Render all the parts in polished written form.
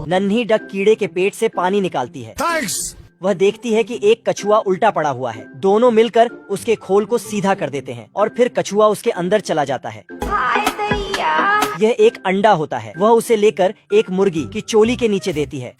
नन्ही डक कीड़े के पेट से पानी निकालती है। वह देखती है कि एक कछुआ उल्टा पड़ा हुआ है। दोनों मिलकर उसके खोल को सीधा कर देते हैं और फिर कछुआ उसके अंदर चला जाता है। यह एक अंडा होता है। वह उसे लेकर एक मुर्गी की चोली के नीचे देती है।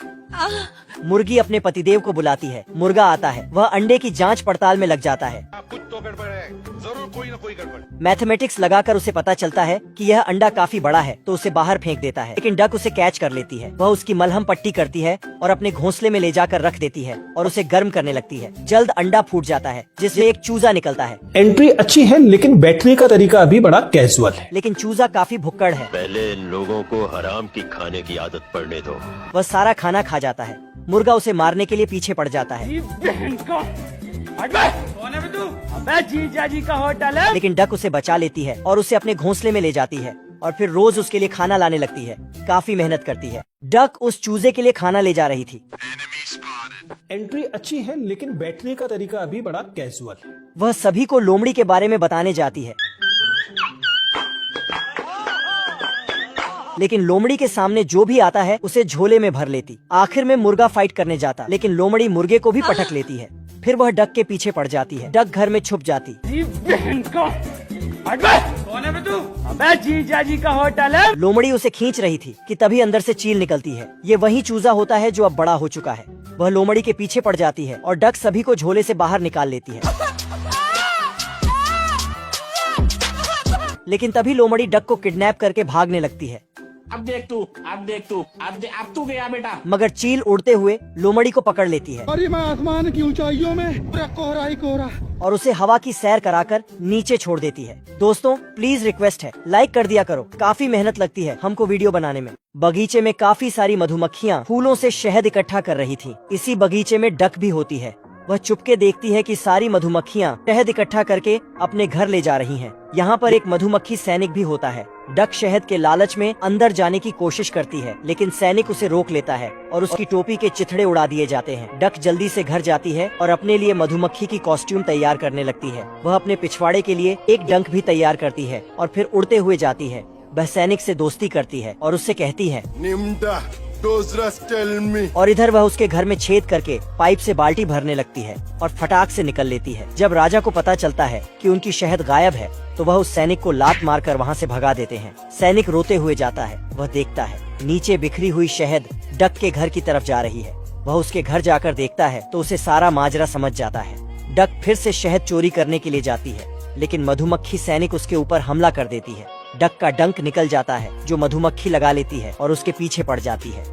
मुर्गी अपने पतिदेव को बुलाती है। मुर्गा आता है। वह अंडे की जांच पड़ताल में लग जाता है। कुछ तो गड़बड़ है, जरूर कोई न कोई गड़बड़। मैथमेटिक्स लगाकर उसे पता चलता है कि यह अंडा काफी बड़ा है, तो उसे बाहर फेंक देता है। लेकिन डक उसे कैच कर लेती है। वह उसकी मलहम पट्टी करती है और अपने घोंसले में ले जाकर रख देती है और उसे गर्म करने लगती है। जल्द अंडा फूट जाता है जिसमें एक चूजा निकलता है। एंट्री अच्छी है लेकिन बैठने का तरीका अभी बड़ा कैजुअल है। लेकिन चूजा काफी भुक्कड़ है। पहले इन लोगों को हराम की खाने की आदत पड़ने दो। वह सारा खाना खा जाता है। मुर्गा उसे मारने के लिए पीछे पड़ जाता है। जीजा जी का होटल है। लेकिन डक उसे बचा लेती है और उसे अपने घोंसले में ले जाती है और फिर रोज उसके लिए खाना लाने लगती है। काफी मेहनत करती है। डक उस चूजे के लिए खाना ले जा रही थी। एंट्री अच्छी है लेकिन बैठने का तरीका अभी बड़ा कैजुअल है। वह सभी को लोमड़ी के बारे में बताने जाती है। लेकिन लोमड़ी के सामने जो भी आता है उसे झोले में भर लेती। आखिर में मुर्गा फाइट करने जाता, लेकिन लोमड़ी मुर्गे को भी पटक लेती है। फिर वह डक के पीछे पड़ जाती है। डक घर में छुप जाती। जीजा जी का होटल है। लोमड़ी उसे खींच रही थी कि तभी अंदर से चील निकलती है। ये वही चूजा होता है जो अब बड़ा हो चुका है। वह लोमड़ी के पीछे पड़ जाती है और डक सभी को झोले से बाहर निकाल लेती है। लेकिन तभी लोमड़ी डक को किडनैप करके भागने लगती है। अब देख तू, अब तू गया बेटा। मगर चील उड़ते हुए लोमड़ी को पकड़ लेती है। अरे मैं आसमान की ऊंचाइयों में पूरा कोहरा ही कोहरा और उसे हवा की सैर कराकर नीचे छोड़ देती है। दोस्तों प्लीज रिक्वेस्ट है, लाइक कर दिया करो। काफी मेहनत लगती है हमको वीडियो बनाने में। बगीचे में काफी सारी मधुमक्खियाँ फूलों से शहद इकट्ठा कर रही थी। इसी बगीचे में डक भी होती है। वह चुपके देखती है कि सारी मधुमक्खियाँ शहद इकट्ठा करके अपने घर ले जा रही हैं। यहाँ पर एक मधुमक्खी सैनिक भी होता है। डक शहद के लालच में अंदर जाने की कोशिश करती है, लेकिन सैनिक उसे रोक लेता है और उसकी टोपी के चिथड़े उड़ा दिए जाते हैं। डक जल्दी से घर जाती है और अपने लिए मधुमक्खी की कॉस्ट्यूम तैयार करने लगती है। वह अपने पिछवाड़े के लिए एक डंक भी तैयार करती है और फिर उड़ते हुए जाती है। वह सैनिक से दोस्ती करती है और उससे कहती है और इधर वह उसके घर में छेद करके पाइप से बाल्टी भरने लगती है और फटाक से निकल लेती है। जब राजा को पता चलता है कि उनकी शहद गायब है तो वह उस सैनिक को लात मारकर वहाँ से भगा देते हैं। सैनिक रोते हुए जाता है। वह देखता है नीचे बिखरी हुई शहद डक के घर की तरफ जा रही है। वह उसके घर जाकर देखता है तो उसे सारा माजरा समझ जाता है। डक फिर से शहद चोरी करने के लिए जाती है, लेकिन मधुमक्खी सैनिक उसके ऊपर हमला कर देती है। डक का डंक निकल जाता है जो मधुमक्खी लगा लेती है और उसके पीछे पड़ जाती है।